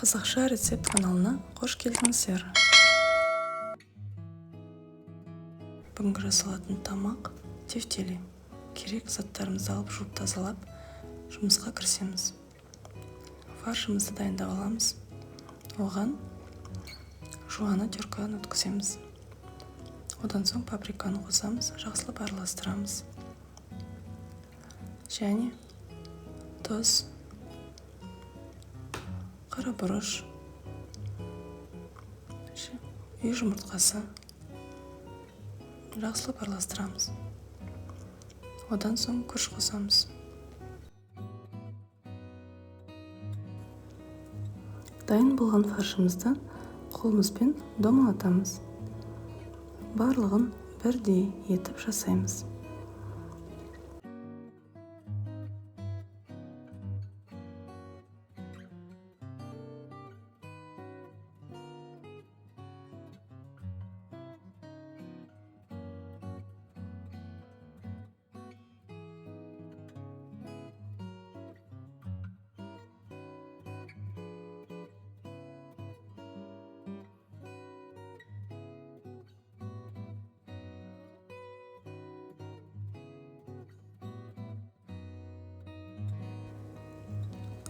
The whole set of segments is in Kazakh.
Қазақша рецепт каналына қош келдіңіздер. Бүгінгі жасалатын тамақ тефтели. Керек заттарымызды алып жуып тазалап, жұмысқа кірісеміз. Фаршымызды дайындап аламыз. Оған жуаны теркадан өткіземіз. Одан соң паприканы қосамыз, жақсылап араластырамыз. Және тұз, қара бұрыш, үй жұмыртқасы жақсылап араластырамыз. Одан соң күріш қосамыз. Дайын болған фаршымызды қолымызбен домалатамыз. Барлығын бірдей етіп жасаймыз.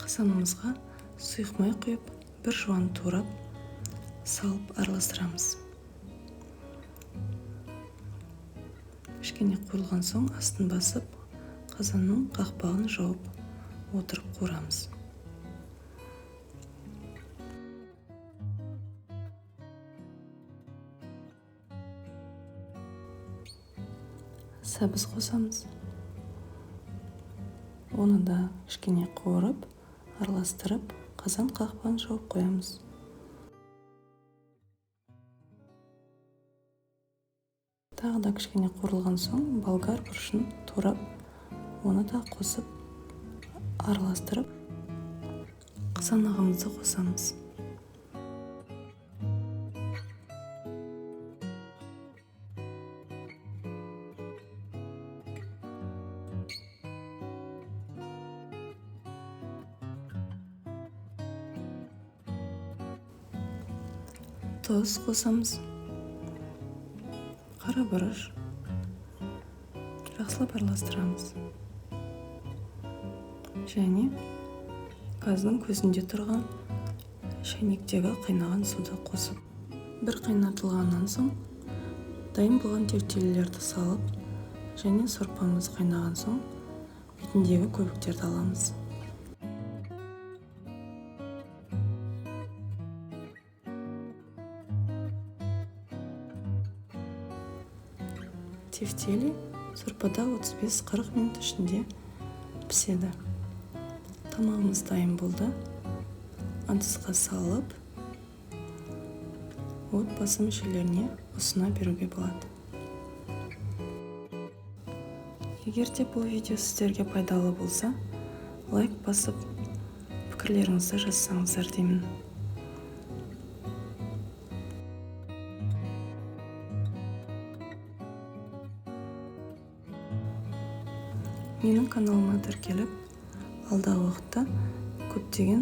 Қазанымызға сұйық май құйып, бір жуан турап, салып араластырамыз. Кішкене қуырылған соң астын басып, қазанның қақпағын жауып отырып қуырамыз. Сәбіз қосамыз. Оны да кішкене қуырып, араластырып, қазан қақпағын жауып қоямыз. Тағы да кішкене қуырылған соң болгар бұрышын турап, оны да қосып, араластырып, қызанағымызды қосамыз. Тұз қосамыз. Қара бұрыш. Жақсылап араластырамыз. Және газдың көзінде тұрған шайнектегі қайнаған суды қосып. Бір қайнатылғаннан соң дайын болған тефтелілерді салып, және сорпамыз қайнаған соң бетіндегі көбіктерді аламыз. Тефтели сорпада 35-40 минут ішінде піседі. Тамағымыз дайын болды. Ыдысқа салып, отбасы мүшелеріне ұсына беруге болады. Егер де бұл видео сіздерге пайдалы болса, лайк басып, пікірлеріңізді жазсаңыздар деймін. Менің каналыма тіркеліп, алдағы уақытта көптеген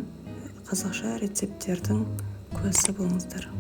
қазақша рецепттердің куәсі болыңыздар.